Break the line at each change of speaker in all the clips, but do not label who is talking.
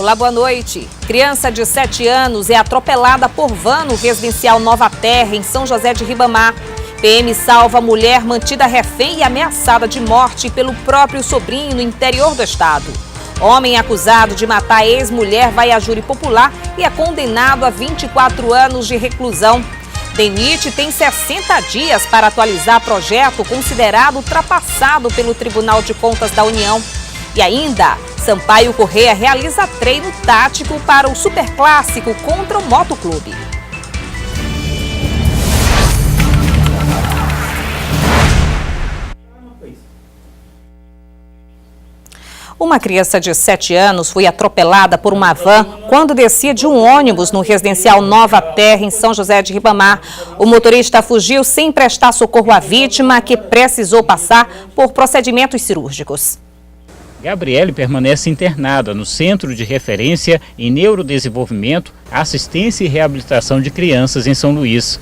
Olá, boa noite. Criança de 7 anos é atropelada por van no residencial Nova Terra, em São José de Ribamar. PM salva mulher mantida refém e ameaçada de morte pelo próprio sobrinho no interior do estado. Homem acusado de matar a ex-mulher vai a júri popular e é condenado a 24 anos de reclusão. DENIT tem 60 dias para atualizar projeto considerado ultrapassado pelo Tribunal de Contas da União. E ainda, Sampaio Corrêa realiza treino tático para o Superclássico contra o Motoclube. Uma criança de 7 anos foi atropelada por uma van quando descia de um ônibus no residencial Nova Terra, em São José de Ribamar. O motorista fugiu sem prestar socorro à vítima, que precisou passar por procedimentos cirúrgicos.
Gabriele permanece internada no Centro de Referência em Neurodesenvolvimento, Assistência e Reabilitação de Crianças em São Luís.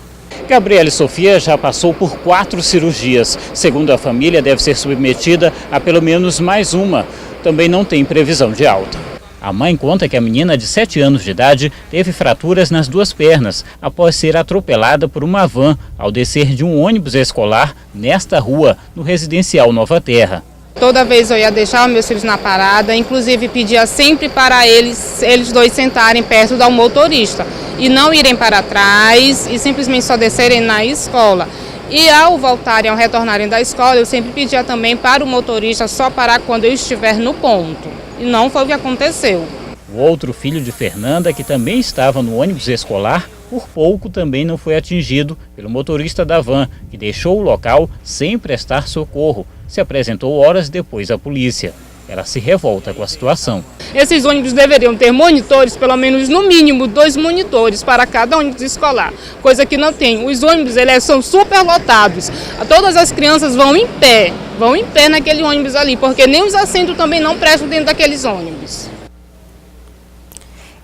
Gabriele Sofia já passou por 4 cirurgias. Segundo a família, deve ser submetida a pelo menos mais uma. Também não tem previsão de alta. A mãe conta que a menina de 7 anos de idade teve fraturas nas 2 pernas após ser atropelada por uma van ao descer de um ônibus escolar nesta rua, no residencial Nova Terra.
Toda vez eu ia deixar meus filhos na parada, inclusive pedia sempre para eles dois sentarem perto do motorista e não irem para trás e simplesmente só descerem na escola. E ao voltarem, ao retornarem da escola, eu sempre pedia também para o motorista só parar quando eu estiver no ponto. E não foi o que aconteceu.
O outro filho de Fernanda, que também estava no ônibus escolar, por pouco também não foi atingido pelo motorista da van, que deixou o local sem prestar socorro. Se apresentou horas depois à polícia. Ela se revolta com a situação.
Esses ônibus deveriam ter monitores, pelo menos no mínimo 2 monitores para cada ônibus escolar, coisa que não tem. Os ônibus são superlotados. Todas as crianças vão em pé naquele ônibus ali, porque nem os assentos também não prestam dentro daqueles ônibus.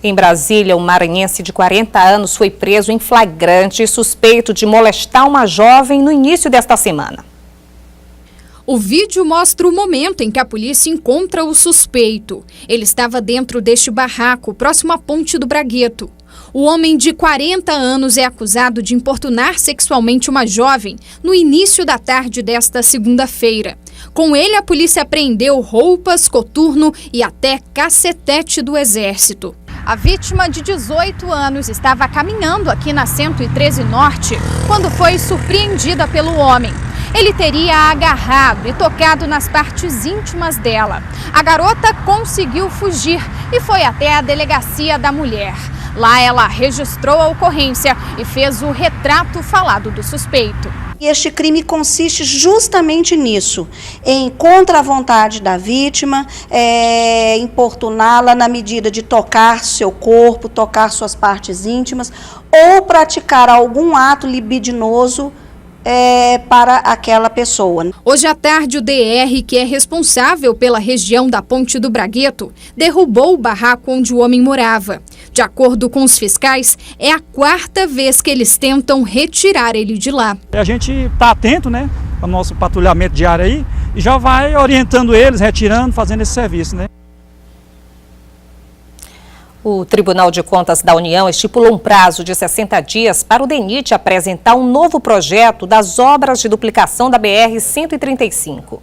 Em Brasília, um maranhense de 40 anos foi preso em flagrante suspeito de molestar uma jovem no início desta semana.
O vídeo mostra o momento em que a polícia encontra o suspeito. Ele estava dentro deste barraco, próximo à Ponte do Bragueto. O homem de 40 anos é acusado de importunar sexualmente uma jovem no início da tarde desta segunda-feira. Com ele, a polícia apreendeu roupas, coturno e até cacetete do Exército. A vítima, de 18 anos, estava caminhando aqui na 113 Norte quando foi surpreendida pelo homem. Ele teria a agarrado e tocado nas partes íntimas dela. A garota conseguiu fugir e foi até a delegacia da mulher. Lá ela registrou a ocorrência e fez o retrato falado do suspeito.
E este crime consiste justamente nisso, em contra a vontade da vítima, importuná-la na medida de tocar seu corpo, tocar suas partes íntimas ou praticar algum ato libidinoso para aquela pessoa.
Hoje à tarde, o DR, que é responsável pela região da Ponte do Bragueto, derrubou o barraco onde o homem morava. De acordo com os fiscais, é a 4ª vez que eles tentam retirar ele de lá.
A gente está atento, né, ao nosso patrulhamento diário aí e já vai orientando eles, retirando, fazendo esse serviço, né.
O Tribunal de Contas da União estipulou um prazo de 60 dias para o DENIT apresentar um novo projeto das obras de duplicação da BR-135.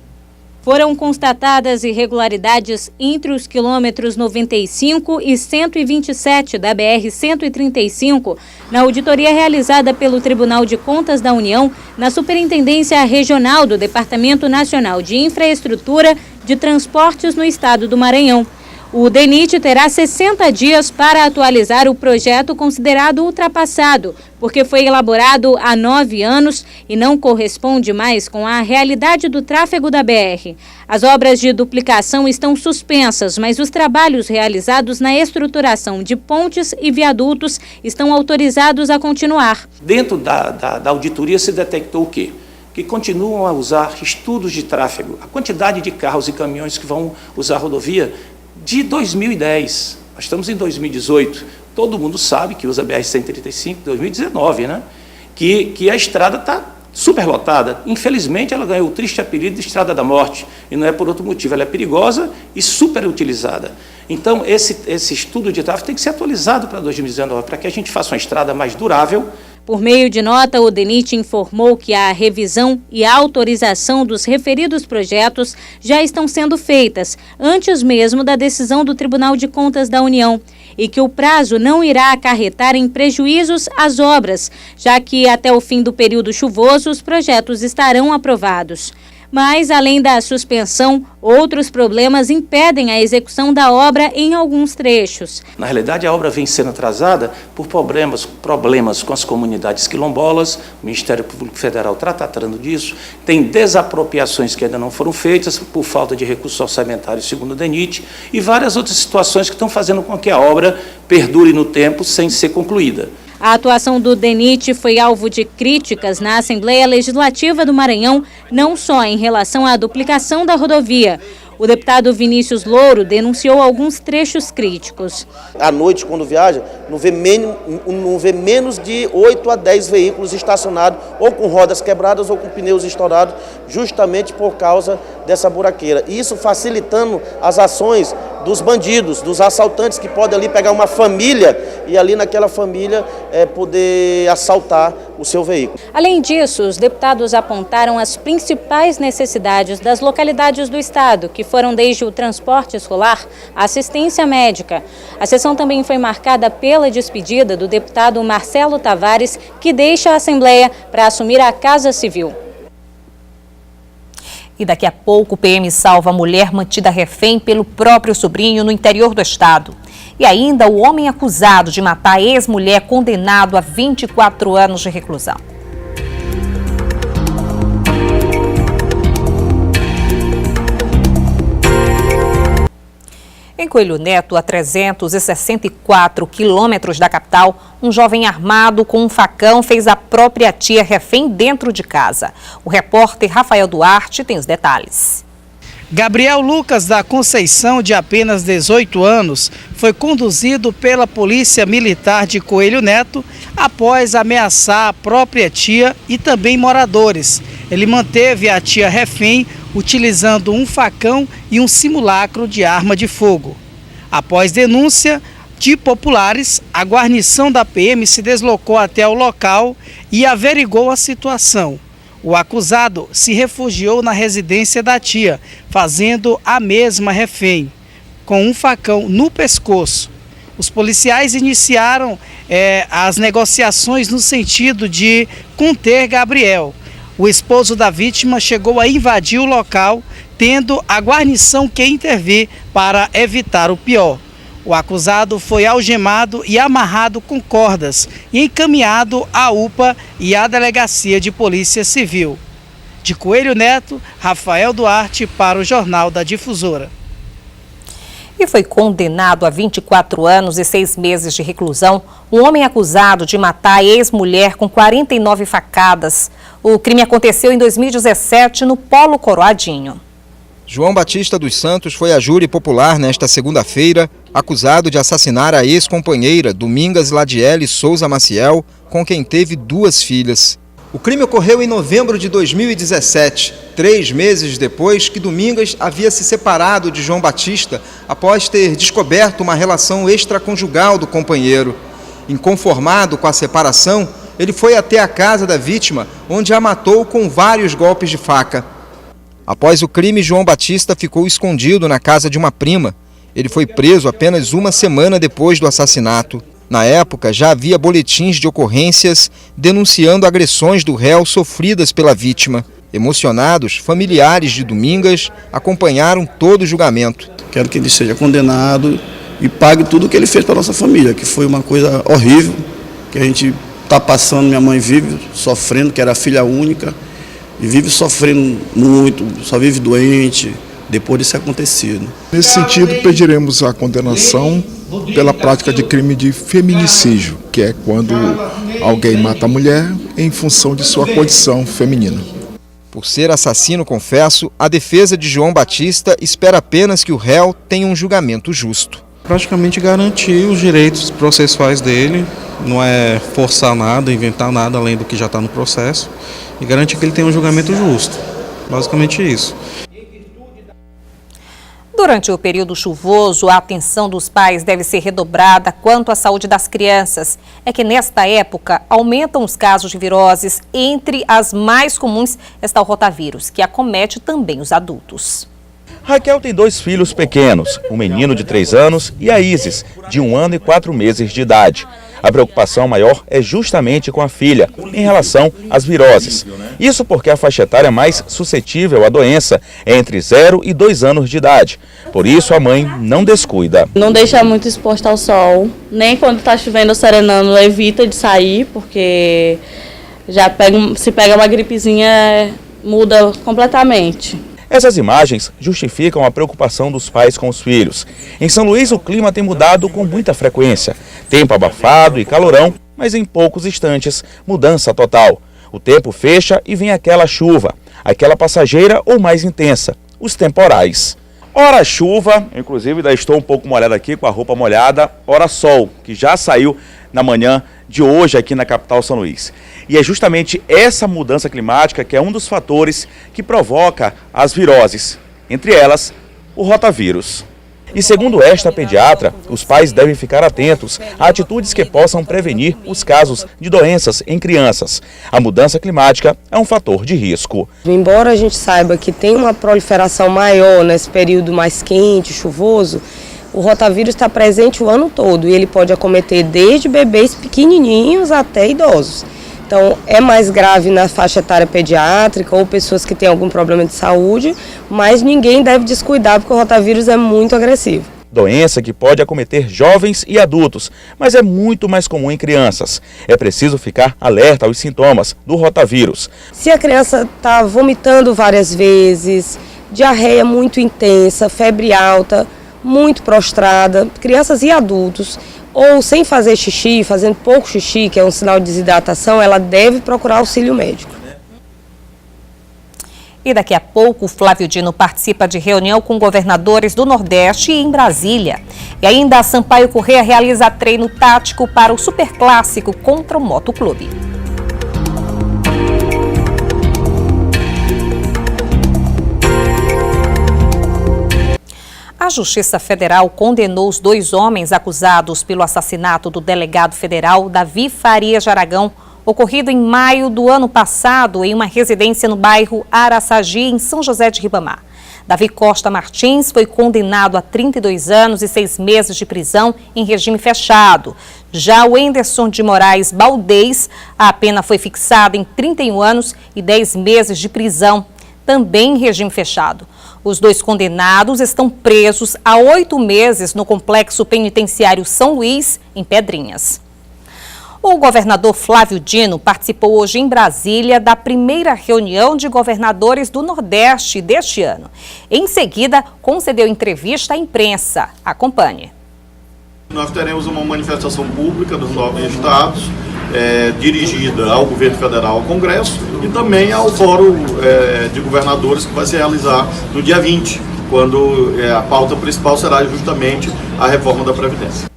Foram constatadas irregularidades entre os quilômetros 95 e 127 da BR-135 na auditoria realizada pelo Tribunal de Contas da União na Superintendência Regional do Departamento Nacional de Infraestrutura de Transportes no estado do Maranhão. O DENIT terá 60 dias para atualizar o projeto considerado ultrapassado, porque foi elaborado há 9 anos e não corresponde mais com a realidade do tráfego da BR. As obras de duplicação estão suspensas, mas os trabalhos realizados na estruturação de pontes e viadutos estão autorizados a continuar.
Dentro da auditoria se detectou o quê? Que continuam a usar estudos de tráfego, a quantidade de carros e caminhões que vão usar a rodovia de 2010, nós estamos em 2018, todo mundo sabe que usa a BR-135 2019, né? Que a estrada está superlotada. Infelizmente, ela ganhou o triste apelido de Estrada da Morte, e não é por outro motivo, ela é perigosa e superutilizada. Então, esse estudo de tráfego tem que ser atualizado para 2019, para que a gente faça uma estrada mais durável.
Por meio de nota, o DENIT informou que a revisão e a autorização dos referidos projetos já estão sendo feitas, antes mesmo da decisão do Tribunal de Contas da União, e que o prazo não irá acarretar em prejuízos às obras, já que até o fim do período chuvoso os projetos estarão aprovados. Mas, além da suspensão, outros problemas impedem a execução da obra em alguns trechos.
Na realidade, a obra vem sendo atrasada por problemas com as comunidades quilombolas. O Ministério Público Federal está tratando disso. Tem desapropriações que ainda não foram feitas por falta de recursos orçamentários, segundo o DENIT, e várias outras situações que estão fazendo com que a obra perdure no tempo sem ser concluída.
A atuação do DENIT foi alvo de críticas na Assembleia Legislativa do Maranhão, não só em relação à duplicação da rodovia. O deputado Vinícius Louro denunciou alguns trechos críticos.
À noite, quando viaja, não vê menos de 8 a 10 veículos estacionados, ou com rodas quebradas ou com pneus estourados, justamente por causa dessa buraqueira. Isso facilitando as ações dos bandidos, dos assaltantes que podem ali pegar uma família e ali naquela família poder assaltar o seu veículo.
Além disso, os deputados apontaram as principais necessidades das localidades do estado, que foram desde o transporte escolar à assistência médica. A sessão também foi marcada pela despedida do deputado Marcelo Tavares, que deixa a Assembleia para assumir a Casa Civil.
E daqui a pouco o PM salva a mulher mantida refém pelo próprio sobrinho no interior do estado. E ainda o homem acusado de matar a ex-mulher condenado a 24 anos de reclusão. Em Coelho Neto, a 364 quilômetros da capital, um jovem armado com um facão fez a própria tia refém dentro de casa. O repórter Rafael Duarte tem os detalhes.
Gabriel Lucas da Conceição, de apenas 18 anos, foi conduzido pela Polícia Militar de Coelho Neto após ameaçar a própria tia e também moradores. Ele manteve a tia refém utilizando um facão e um simulacro de arma de fogo. Após denúncia de populares, a guarnição da PM se deslocou até o local e averigou a situação. O acusado se refugiou na residência da tia, fazendo a mesma refém, com um facão no pescoço. Os policiais iniciaram as negociações no sentido de conter Gabriel. O esposo da vítima chegou a invadir o local, tendo a guarnição que intervir para evitar o pior. O acusado foi algemado e amarrado com cordas e encaminhado à UPA e à Delegacia de Polícia Civil. De Coelho Neto, Rafael Duarte para o Jornal da Difusora.
E foi condenado a 24 anos e 6 meses de reclusão um homem acusado de matar a ex-mulher com 49 facadas. O crime aconteceu em 2017 no Polo Coroadinho.
João Batista dos Santos foi a júri popular nesta segunda-feira, acusado de assassinar a ex-companheira Domingas Ladiele Souza Maciel, com quem teve 2 filhas. O crime ocorreu em novembro de 2017, 3 meses depois que Domingas havia se separado de João Batista após ter descoberto uma relação extraconjugal do companheiro. Inconformado com a separação, ele foi até a casa da vítima, onde a matou com vários golpes de faca. Após o crime, João Batista ficou escondido na casa de uma prima. Ele foi preso apenas 1 semana depois do assassinato. Na época, já havia boletins de ocorrências denunciando agressões do réu sofridas pela vítima. Emocionados, familiares de Domingas acompanharam todo o julgamento.
Quero que ele seja condenado e pague tudo o que ele fez para a nossa família, que foi uma coisa horrível, que a gente está passando, minha mãe vive sofrendo, que era filha única, e vive sofrendo muito, só vive doente, depois disso acontecido.
Nesse sentido, pediremos a condenação pela prática de crime de feminicídio, que é quando alguém mata a mulher em função de sua condição feminina.
Por ser assassino confesso, a defesa de João Batista espera apenas que o réu tenha um julgamento justo.
Praticamente garantir os direitos processuais dele, não é forçar nada, inventar nada além do que já está no processo, e garantir que ele tenha um julgamento justo. Basicamente isso.
Durante o período chuvoso, a atenção dos pais deve ser redobrada quanto à saúde das crianças. É que nesta época aumentam os casos de viroses. Entre as mais comuns está o rotavírus, que acomete também os adultos.
Raquel tem 2 filhos pequenos, um menino de 3 anos e a Isis, de 1 ano e 4 meses de idade. A preocupação maior é justamente com a filha, em relação às viroses. Isso porque a faixa etária mais suscetível à doença é entre 0 e 2 anos de idade. Por isso a mãe não descuida.
Não deixa muito exposto ao sol, nem quando está chovendo ou serenando, evita de sair, porque se pega uma gripezinha, muda completamente.
Essas imagens justificam a preocupação dos pais com os filhos. Em São Luís, o clima tem mudado com muita frequência. Tempo abafado e calorão, mas em poucos instantes, mudança total. O tempo fecha e vem aquela chuva, aquela passageira ou mais intensa, os temporais. Ora chuva, inclusive ainda estou um pouco molhado aqui com a roupa molhada, ora sol, que já saiu na manhã de hoje aqui na capital São Luís. E é justamente essa mudança climática que é um dos fatores que provoca as viroses, entre elas o rotavírus. E segundo esta pediatra, os pais devem ficar atentos a atitudes que possam prevenir os casos de doenças em crianças. A mudança climática é um fator de risco.
Embora a gente saiba que tem uma proliferação maior nesse período mais quente, chuvoso, o rotavírus está presente o ano todo e ele pode acometer desde bebês pequenininhos até idosos. Então, é mais grave na faixa etária pediátrica ou pessoas que têm algum problema de saúde, mas ninguém deve descuidar porque o rotavírus é muito agressivo.
Doença que pode acometer jovens e adultos, mas é muito mais comum em crianças. É preciso ficar alerta aos sintomas do rotavírus.
Se a criança está vomitando várias vezes, diarreia muito intensa, febre alta, muito prostrada, crianças e adultos, ou sem fazer xixi, fazendo pouco xixi, que é um sinal de desidratação, ela deve procurar auxílio médico.
E daqui a pouco o Flávio Dino participa de reunião com governadores do Nordeste e em Brasília. E ainda a Sampaio Corrêa realiza treino tático para o Superclássico contra o Motoclube. A Justiça Federal condenou os 2 homens acusados pelo assassinato do delegado federal Davi Farias de Aragão, ocorrido em maio do ano passado em uma residência no bairro Araçagi, em São José de Ribamar. Davi Costa Martins foi condenado a 32 anos e 6 meses de prisão em regime fechado. Já o Enderson de Moraes Baldez, a pena foi fixada em 31 anos e 10 meses de prisão, também em regime fechado. Os 2 condenados estão presos há 8 meses no Complexo Penitenciário São Luís, em Pedrinhas. O governador Flávio Dino participou hoje em Brasília da primeira reunião de governadores do Nordeste deste ano. Em seguida, concedeu entrevista à imprensa. Acompanhe.
Nós teremos uma manifestação pública dos 9 estados, dirigida ao governo federal, ao Congresso e também ao Fórum de Governadores, que vai se realizar no dia 20, quando a pauta principal será justamente a reforma da Previdência.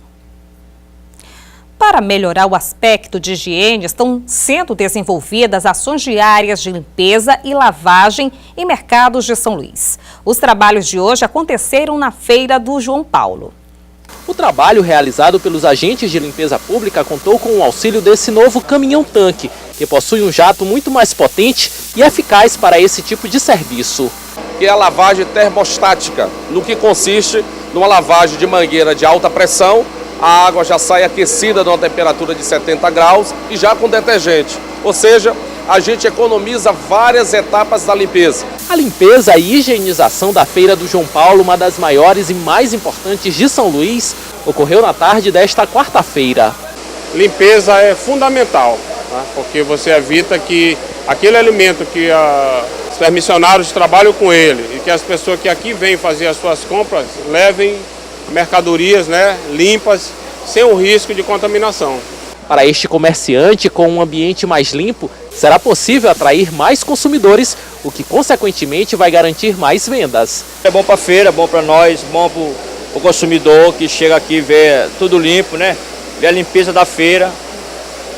Para melhorar o aspecto de higiene, estão sendo desenvolvidas ações diárias de limpeza e lavagem em mercados de São Luís. Os trabalhos de hoje aconteceram na Feira do João Paulo.
O trabalho realizado pelos agentes de limpeza pública contou com o auxílio desse novo caminhão-tanque, que possui um jato muito mais potente e eficaz para esse tipo de serviço.
Que é a lavagem termostática, no que consiste numa lavagem de mangueira de alta pressão. A água já sai aquecida numa temperatura de 70 graus e já com detergente. Ou seja, a gente economiza várias etapas da limpeza.
A limpeza e higienização da Feira do João Paulo, uma das maiores e mais importantes de São Luís, ocorreu na tarde desta quarta-feira.
Limpeza é fundamental, né? Porque você evita que aquele alimento que os permissionários trabalham com ele e que as pessoas que aqui vêm fazer as suas compras levem mercadorias, né, limpas, sem o risco de contaminação.
Para este comerciante, com um ambiente mais limpo, será possível atrair mais consumidores, o que consequentemente vai garantir mais vendas.
É bom para a feira, bom para nós, bom para o consumidor que chega aqui e vê tudo limpo, né? Vê a limpeza da feira.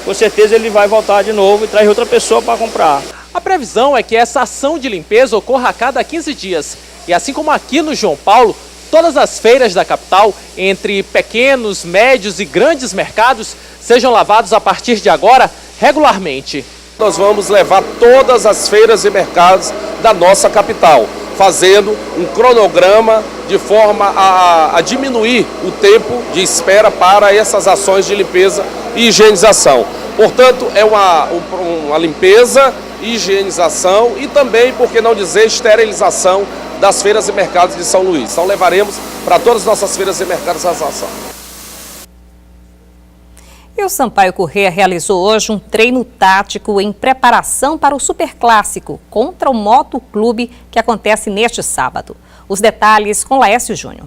Com certeza ele vai voltar de novo e traz outra pessoa para comprar.
A previsão é que essa ação de limpeza ocorra a cada 15 dias. E assim como aqui no João Paulo, todas as feiras da capital, entre pequenos, médios e grandes mercados, sejam lavados a partir de agora regularmente.
Nós vamos levar todas as feiras e mercados da nossa capital, fazendo um cronograma de forma a diminuir o tempo de espera para essas ações de limpeza e higienização. Portanto, é uma limpeza, higienização e também, por que não dizer, esterilização das feiras e mercados de São Luís. Então levaremos para todas as nossas feiras e mercados essa ação.
E o Sampaio Corrêa realizou hoje um treino tático em preparação para o Superclássico contra o Moto Clube, que acontece neste sábado. Os detalhes com Laércio Júnior.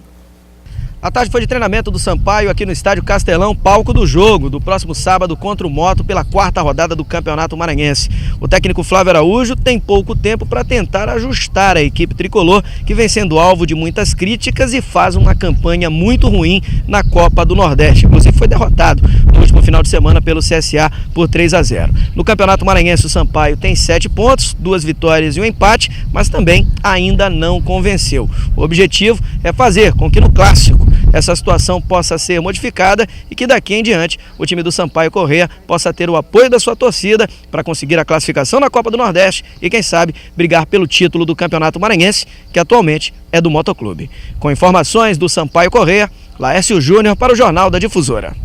A tarde foi de treinamento do Sampaio aqui no estádio Castelão, palco do jogo do próximo sábado contra o Moto pela 4ª rodada do Campeonato Maranhense. O técnico Flávio Araújo tem pouco tempo para tentar ajustar a equipe tricolor, que vem sendo alvo de muitas críticas e faz uma campanha muito ruim na Copa do Nordeste. Inclusive foi derrotado no último final de semana pelo CSA por 3-0. No Campeonato Maranhense o Sampaio tem 7 pontos, 2 vitórias e um empate, mas também ainda não convenceu. O objetivo é fazer com que no Clássico essa situação possa ser modificada e que daqui em diante o time do Sampaio Corrêa possa ter o apoio da sua torcida para conseguir a classificação na Copa do Nordeste e, quem sabe, brigar pelo título do Campeonato Maranhense, que atualmente é do Motoclube. Com informações do Sampaio Corrêa, Laércio Júnior para o Jornal da Difusora.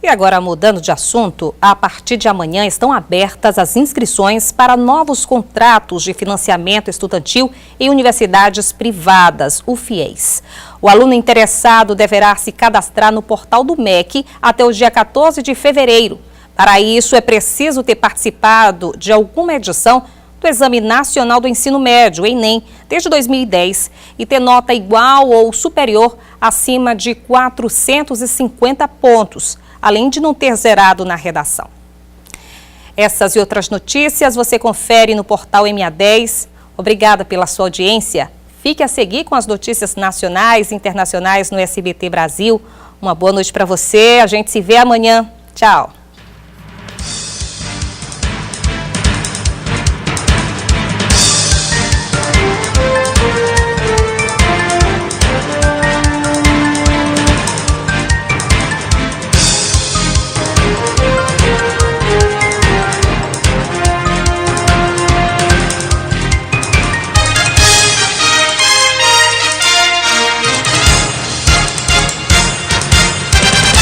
E agora, mudando de assunto, a partir de amanhã estão abertas as inscrições para novos contratos de financiamento estudantil em universidades privadas, o FIES. O aluno interessado deverá se cadastrar no portal do MEC até o dia 14 de fevereiro. Para isso, é preciso ter participado de alguma edição do Exame Nacional do Ensino Médio, ENEM, desde 2010, e ter nota igual ou superior acima de 450 pontos. Além de não ter zerado na redação. Essas e outras notícias você confere no portal MA10. Obrigada pela sua audiência. Fique a seguir com as notícias nacionais e internacionais no SBT Brasil. Uma boa noite para você. A gente se vê amanhã. Tchau.